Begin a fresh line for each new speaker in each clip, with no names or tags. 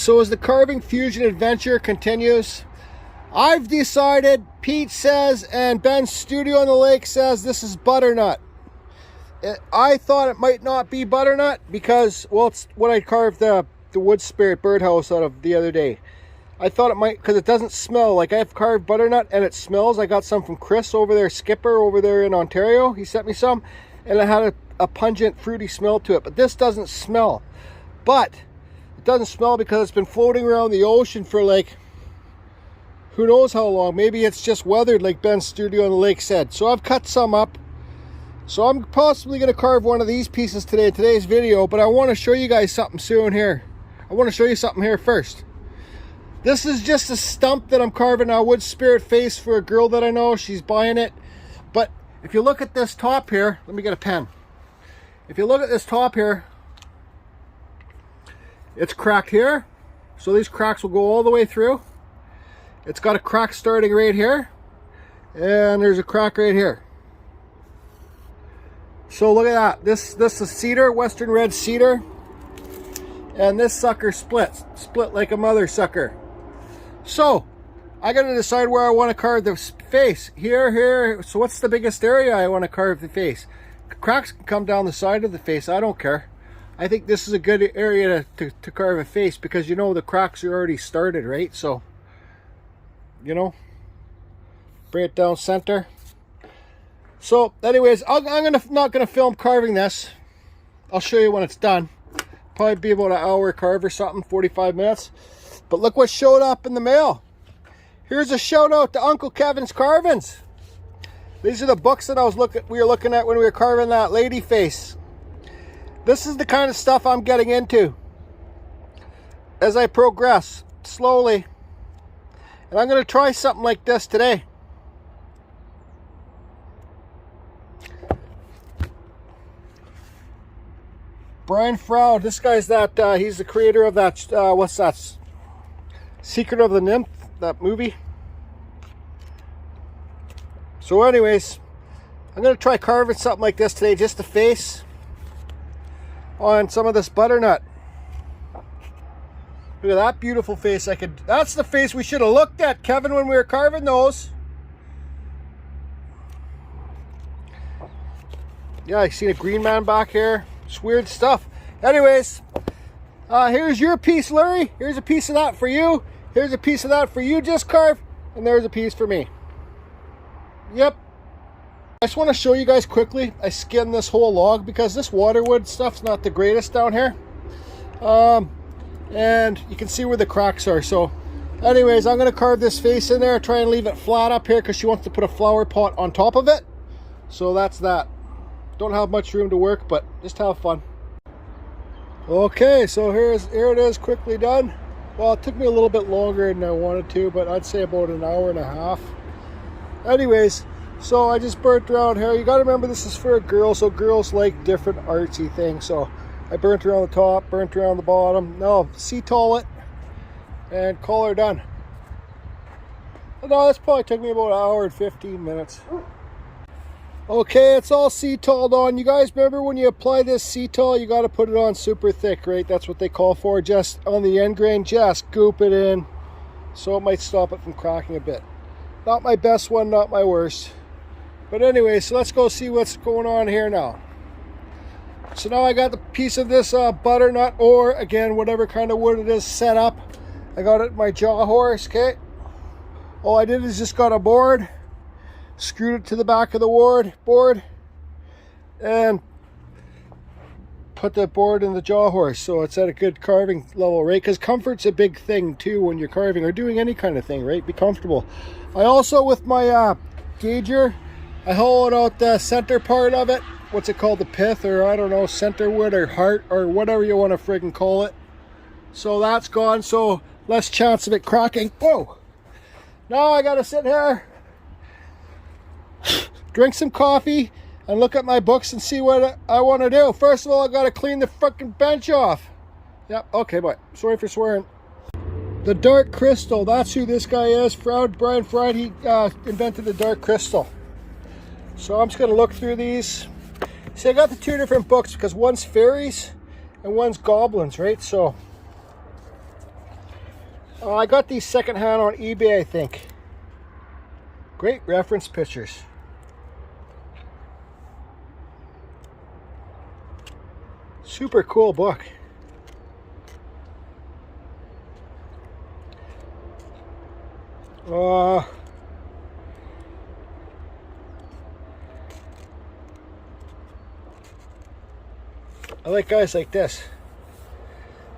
So as the carving fusion adventure continues, I've decided, Pete says, and Ben's studio on the lake says this is butternut. I thought it might not be butternut because, well, it's what I carved the wood spirit birdhouse out of the other day. I thought it might, because it doesn't smell. Like, I've carved butternut and it smells. I got some from Chris over there, Skipper over there in Ontario. He sent me some, and it had a pungent, fruity smell to it. But this doesn't smell. But it doesn't smell because it's been floating around the ocean for like, who knows how long. Maybe it's just weathered, like Ben's studio on the lake said. So I've cut some up. So I'm possibly going to carve one of these pieces today in today's video. But I want to show you guys something soon here. I want to show you something here first. This is just a stump that I'm carving a wood spirit face for a girl that I know. She's buying it. But if you look at this top here, let me get a pen. If you look at this top here, it's cracked here. So these cracks will go all the way through. It's got a crack starting right here. And there's a crack right here. So look at that. This is cedar, western red cedar. And this sucker split like a mother sucker. So I got to decide where I want to carve the face. Here. So what's the biggest area I want to carve the face? Cracks can come down the side of the face. I don't care. I think this is a good area to carve a face because, you know, the cracks are already started, right? So, you know, bring it down center. So anyways, I'm not gonna film carving this. I'll show you when it's done. Probably be about an hour carve or something, 45 minutes. But look what showed up in the mail. Here's a shout out to Uncle Kevin's Carvings. These are the books that we were looking at when we were carving that lady face. This is the kind of stuff I'm getting into as I progress slowly. And I'm going to try something like this today. Brian Froud, this guy's he's the creator of that, what's that? Secret of the Nymph, that movie. So anyways, I'm going to try carving something like this today, just the face on some of this butternut. Look at that beautiful face. That's the face we should have looked at, Kevin, when we were carving those. Yeah, I see a green man back here. It's weird stuff. Anyways, here's your piece, Larry. Here's a piece of that for you. Here's a piece of that for you, just carve. And there's a piece for me. Yep. I just want to show you guys quickly. I skinned this whole log because this waterwood stuff's not the greatest down here. And you can see where the cracks are. So anyways, I'm going to carve this face in there. Try and leave it flat up here because she wants to put a flower pot on top of it. So that's that. Don't have much room to work, but just have fun. Okay, so here it is, quickly done. Well, it took me a little bit longer than I wanted to, but I'd say about an hour and a half. Anyways, so I just burnt around here. You got to remember this is for a girl, so girls like different artsy things. So I burnt around the top, burnt around the bottom. Now C-tall it and call her done. No, this probably took me about an hour and 15 minutes. Okay, it's all C-talled on. You guys remember when you apply this C-tall, you got to put it on super thick, right? That's what they call for. Just on the end grain, just goop it in. So it might stop it from cracking a bit. Not my best one, not my worst. But anyway, so let's go see what's going on here now. So now I got the piece of this butternut, or again, whatever kind of wood it is, set up. I got it in my jaw horse, okay? All I did is just got a board, screwed it to the back of the board, and put the board in the jaw horse so it's at a good carving level, right? Because comfort's a big thing too when you're carving or doing any kind of thing, right? Be comfortable. I also, with my gauger, I hollowed out the center part of it. What's it called? The pith, or I don't know, center wood or heart or whatever you want to friggin' call it. So that's gone, so less chance of it cracking. Whoa! Now I gotta sit here, drink some coffee, and look at my books and see what I want to do. First of all, I gotta clean the frickin' bench off. Yep, okay, bye. Sorry for swearing. The dark crystal, that's who this guy is. Brian Froud, he invented the dark crystal. So I'm just gonna look through these. See, I got the two different books because one's fairies and one's goblins, right? So I got these secondhand on eBay, I think. Great reference pictures. Super cool book. I like guys like this.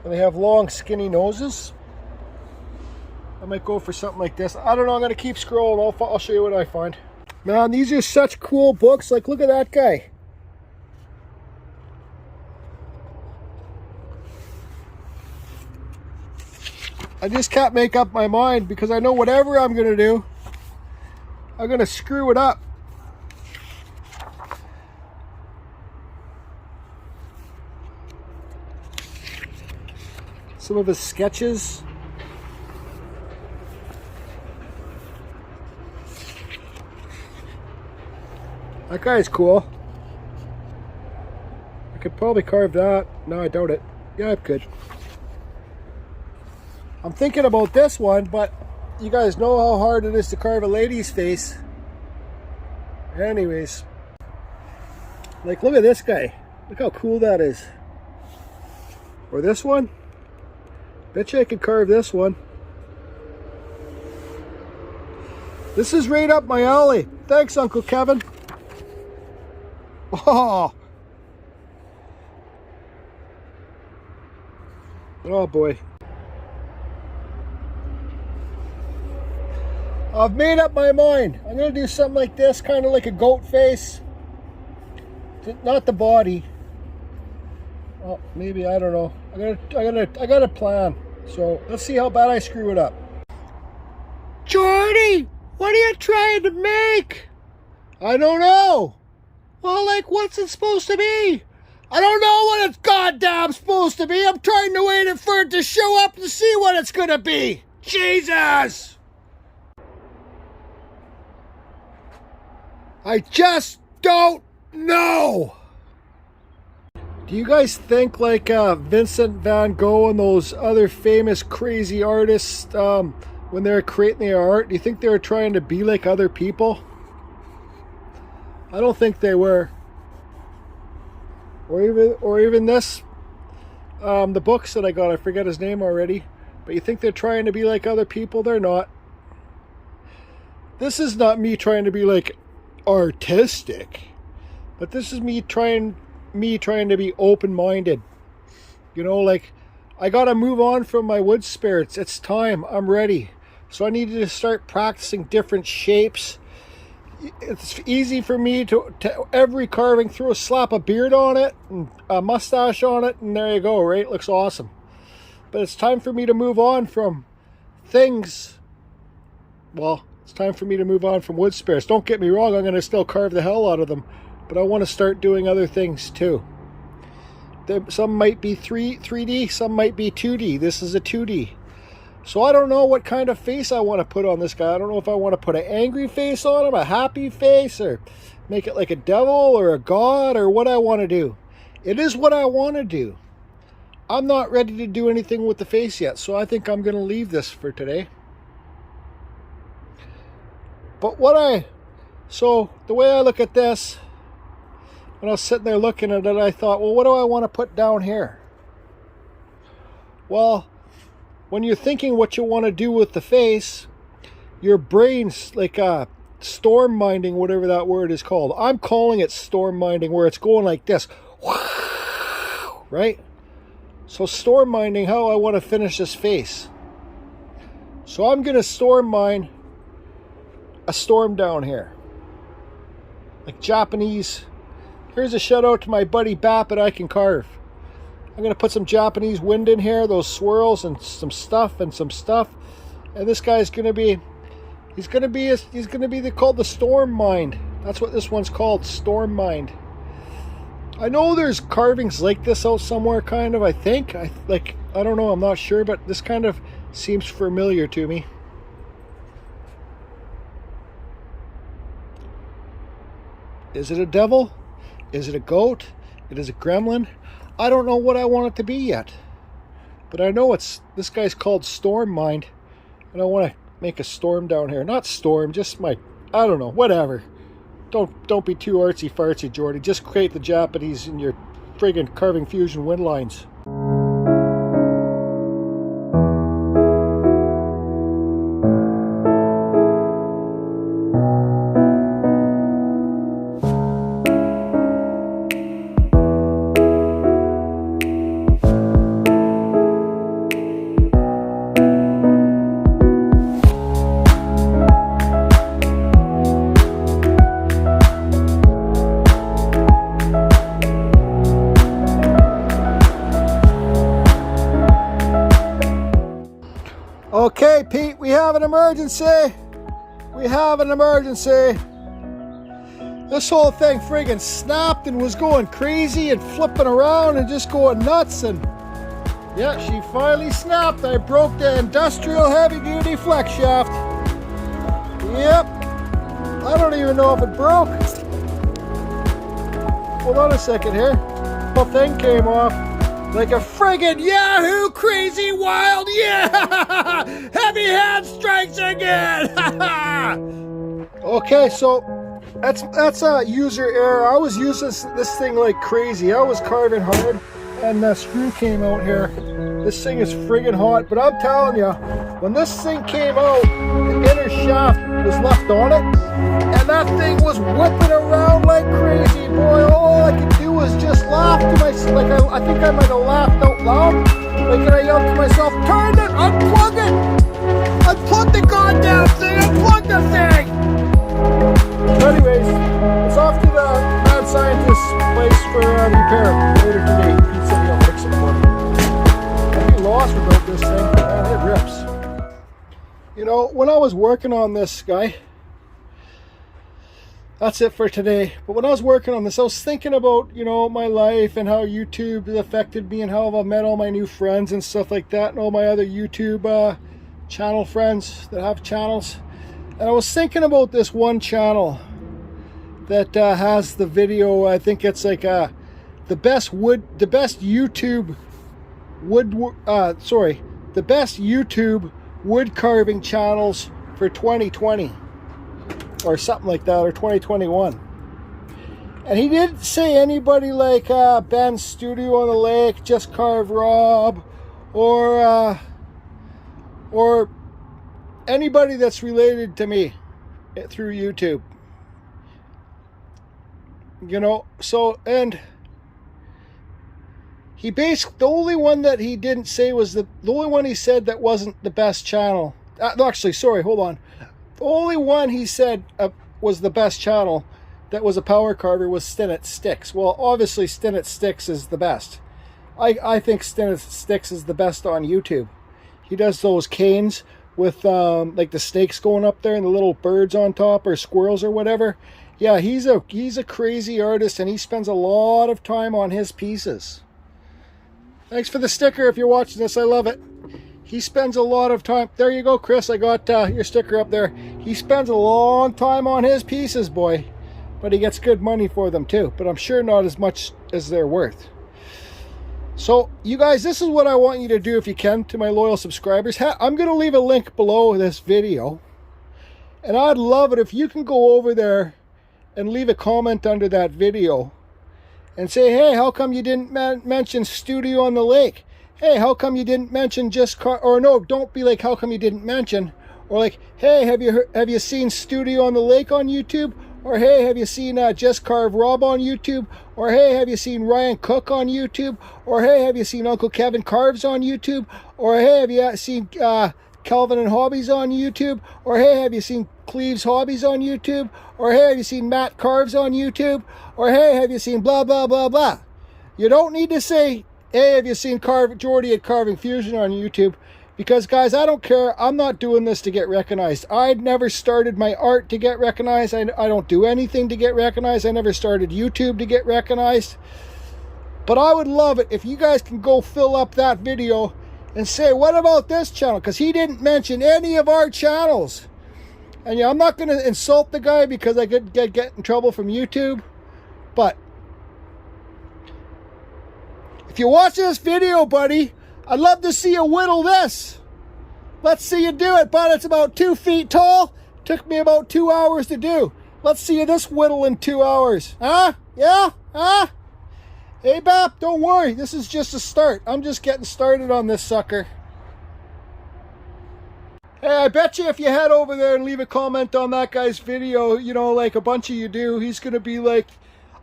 When they have long, skinny noses. I might go for something like this. I don't know. I'm going to keep scrolling. I'll show you what I find. Man, these are such cool books. Like, look at that guy. I just can't make up my mind because I know whatever I'm going to do, I'm going to screw it up. Some of his sketches. That guy's cool. I could probably carve that. No, I doubt it. Yeah, I could. I'm thinking about this one, but you guys know how hard it is to carve a lady's face. Anyways. Like, look at this guy. Look how cool that is. Or this one. Bet you I could carve this one. This is right up my alley. Thanks, Uncle Kevin. Oh. Oh boy. I've made up my mind. I'm gonna do something like this, kind of like a goat face. Not the body. Oh, maybe, I don't know. I got a plan. So let's see how bad I screw it up. Jordy, what are you trying to make? I don't know. Well, like, what's it supposed to be? I don't know what it's goddamn supposed to be. I'm trying to wait for it to show up to see what it's gonna be. Jesus! I just don't know. Do you guys think like Vincent van Gogh and those other famous crazy artists, when they're creating their art, do you think they were trying to be like other people? I don't think they were. Or even this, the books that I got, I forget his name already. But you think they're trying to be like other people? They're not. This is not me trying to be like artistic, but this is me trying to be open-minded. You know, like, I gotta move on from my wood spirits. It's time. I'm ready. So I needed to start practicing different shapes. It's easy for me to every carving, slap a beard on it and a mustache on it, and there you go, right? It looks awesome. But it's time for me to move on from things. Well, it's time for me to move on from wood spirits. Don't get me wrong, I'm going to still carve the hell out of them. But I want to start doing other things too. Some might be 3D, some might be 2D. This is a 2D. So I don't know what kind of face I want to put on this guy. I don't know if I want to put an angry face on him, a happy face, or make it like a devil or a god, or what I want to do. It is what I want to do. I'm not ready to do anything with the face yet, so I think I'm going to leave this for today. But so the way I look at this, when I was sitting there looking at it, I thought, well, what do I want to put down here? Well, when you're thinking what you want to do with the face, your brain's like storm minding, whatever that word is called. I'm calling it storm minding, where it's going like this. Right? So storm minding how I want to finish this face. So I'm going to storm mind a storm down here. Like Japanese. Here's a shout out to my buddy Bap that I can carve. I'm going to put some Japanese wind in here, those swirls and some stuff. And this guy's going to be, he's going to be called the Storm Mind. That's what this one's called, Storm Mind. I know there's carvings like this out somewhere, kind of, I think. I don't know, I'm not sure, but this kind of seems familiar to me. Is it a devil? Is it a goat? It is a gremlin? I don't know what I want it to be yet. But I know this guy's called Storm Mind, and I want to make a storm down here. Not storm, just I don't know, whatever. Don't be too artsy fartsy, Jordy. Just create the Japanese in your friggin' Carving Fusion wind lines. Okay, Pete, we have an emergency. We have an emergency. This whole thing friggin' snapped and was going crazy and flipping around and just going nuts. And yeah, she finally snapped. I broke the industrial heavy-duty flex shaft. Yep. I don't even know if it broke. Hold on a second here. The whole thing came off. Like a friggin' Yahoo crazy wild, yeah! Heavy hand strikes again! Okay, so that's a user error. I was using this thing like crazy. I was carving hard, and the screw came out here. This thing is friggin' hot, but I'm telling you, when this thing came out, the inner shaft was left on it, and that thing was whipping around like crazy, boy. All I could do was just laugh to myself. Like I think I might have laughed out loud. Like, and I yelled to myself, "Turn it! Unplug it! Unplug the goddamn thing! Unplug the thing!" So anyways, it's off to the mad scientist's place for repair later today. He said he'll fix it for me. I'd be lost without this thing. Man, it rips. You know, when I was working on this guy, that's it for today. But when I was working on this, I was thinking about, you know, my life and how YouTube affected me and how I've met all my new friends and stuff like that, and all my other YouTube channel friends that have channels. And I was thinking about this one channel that has the video. I think it's like the best YouTube wood carving channels for 2020. Or something like that, or 2021. And he didn't say anybody like Ben's Studio on the Lake, Just Carve Rob, or anybody that's related to me through YouTube. You know, so, and he basically, the only one that he didn't say was the only one he said that wasn't the best channel. No, actually, sorry, hold on. The only one he said was the best channel that was a power carver was Stinnett Sticks. Well, obviously Stinnett Sticks is the best. I think Stinnett Sticks is the best on YouTube. He does those canes with like the snakes going up there and the little birds on top, or squirrels or whatever. Yeah, he's a crazy artist, and he spends a lot of time on his pieces. Thanks for the sticker if you're watching this. I love it. He spends a lot of time. There you go, Chris. I got your sticker up there. He spends a long time on his pieces, boy. But he gets good money for them too. But I'm sure not as much as they're worth. So, you guys, this is what I want you to do if you can to my loyal subscribers. I'm going to leave a link below this video. And I'd love it if you can go over there and leave a comment under that video. And say, hey, how come you didn't mention Studio on the Lake? Hey, how come you didn't mention or no, don't be like, how come you didn't mention? Or like, hey, have you seen Studio on the Lake on YouTube? Or hey, have you seen Just Carve Rob on YouTube? Or hey, have you seen Ryan Cook on YouTube? Or hey, have you seen Uncle Kevin Carves on YouTube? Or hey, have you seen Calvin and Hobbies on YouTube? Or hey, have you seen Cleve's Hobbies on YouTube? Or hey, have you seen Matt Carves on YouTube? Or hey, have you seen blah, blah, blah, blah? You don't need to say, hey, have you seen Jordy at Carving Fusion on YouTube? Because, guys, I don't care. I'm not doing this to get recognized. I'd never started my art to get recognized. I don't do anything to get recognized. I never started YouTube to get recognized. But I would love it if you guys can go fill up that video and say, what about this channel? Because he didn't mention any of our channels. And yeah, I'm not going to insult the guy because I could get in trouble from YouTube. But if you're watching this video, buddy, I'd love to see you whittle this. Let's see you do it, bud. It's about 2 feet tall. Took me about 2 hours to do. Let's see you this whittle in 2 hours. Huh? Yeah? Huh? Hey, Bap, don't worry. This is just a start. I'm just getting started on this sucker. Hey, I bet you if you head over there and leave a comment on that guy's video, you know, like a bunch of you do, he's going to be like,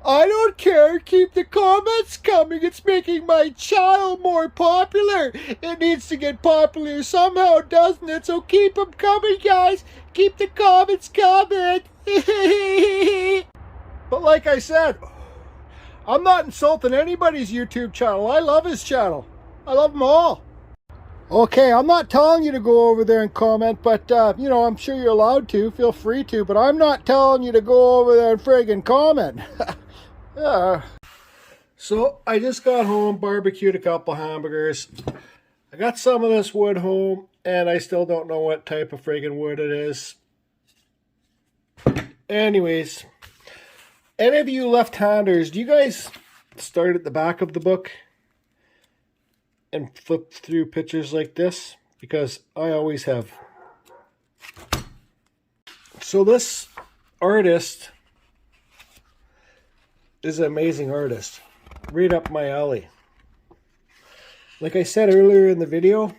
I don't care, keep the comments coming, it's making my channel more popular. It needs to get popular somehow, doesn't it? So keep them coming, guys. Keep the comments coming. But like I said, I'm not insulting anybody's YouTube channel. I love his channel. I love them all. Okay, I'm not telling you to go over there and comment, but, you know, I'm sure you're allowed to. Feel free to, but I'm not telling you to go over there and friggin' comment. So, I just got home, barbecued a couple hamburgers. I got some of this wood home, and I still don't know what type of friggin' wood it is. Anyways, any of you left-handers, do you guys start at the back of the book and flip through pictures like this? Because I always have. So this artist is an amazing artist. Right up my alley. Like I said earlier in the video,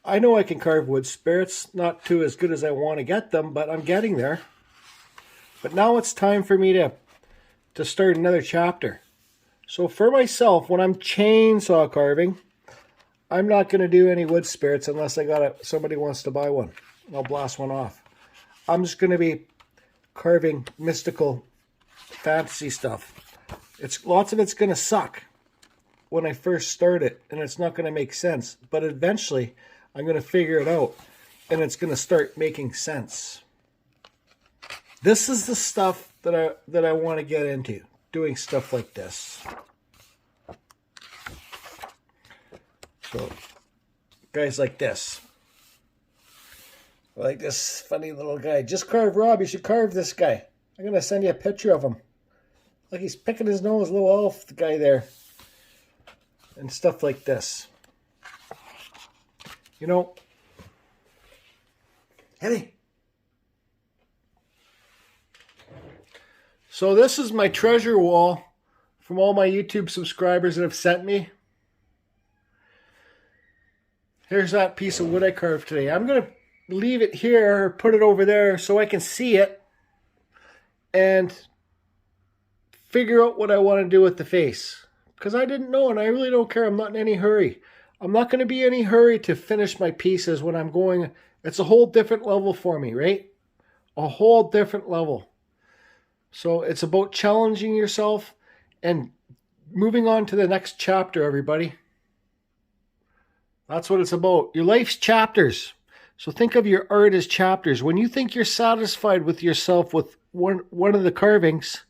I know I can carve wood spirits. Not too as good as I want to get them, but I'm getting there. But now it's time for me to start another chapter. So for myself, when I'm chainsaw carving, I'm not going to do any wood spirits unless somebody wants to buy one. I'll blast one off. I'm just going to be carving mystical fantasy stuff. Lots of it's going to suck when I first start it, and it's not going to make sense. But eventually, I'm going to figure it out, and it's going to start making sense. This is the stuff that I want to get into. Doing stuff like this. So, guys like this. Like this funny little guy. Just carve Rob. You should carve this guy. I'm going to send you a picture of him. Like he's picking his nose, little elf, the guy there. And stuff like this. You know. Eddie. So this is my treasure wall from all my YouTube subscribers that have sent me. Here's that piece of wood I carved today. I'm going to leave it here or put it over there so I can see it and figure out what I want to do with the face. Because I didn't know, and I really don't care. I'm not in any hurry. I'm not going to be in any hurry to finish my pieces when I'm going. It's a whole different level for me, right? A whole different level. So it's about challenging yourself and moving on to the next chapter, everybody. That's what it's about. Your life's chapters. So think of your art as chapters. When you think you're satisfied with yourself with one of the carvings,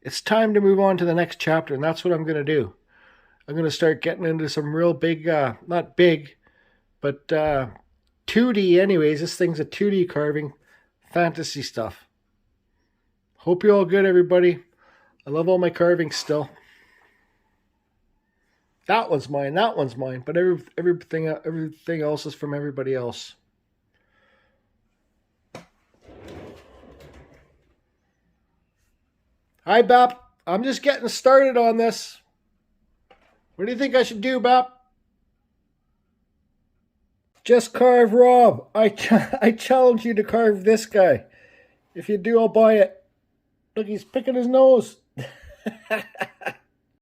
it's time to move on to the next chapter, and that's what I'm going to do. I'm going to start getting into some real big, not big, but 2D anyways. This thing's a 2D carving, fantasy stuff. Hope you're all good, everybody. I love all my carvings still. That one's mine, but everything else is from everybody else. Hi, Bap. I'm just getting started on this. What do you think I should do, Bap? Just carve Rob. I challenge you to carve this guy. If you do, I'll buy it. Look, he's picking his nose.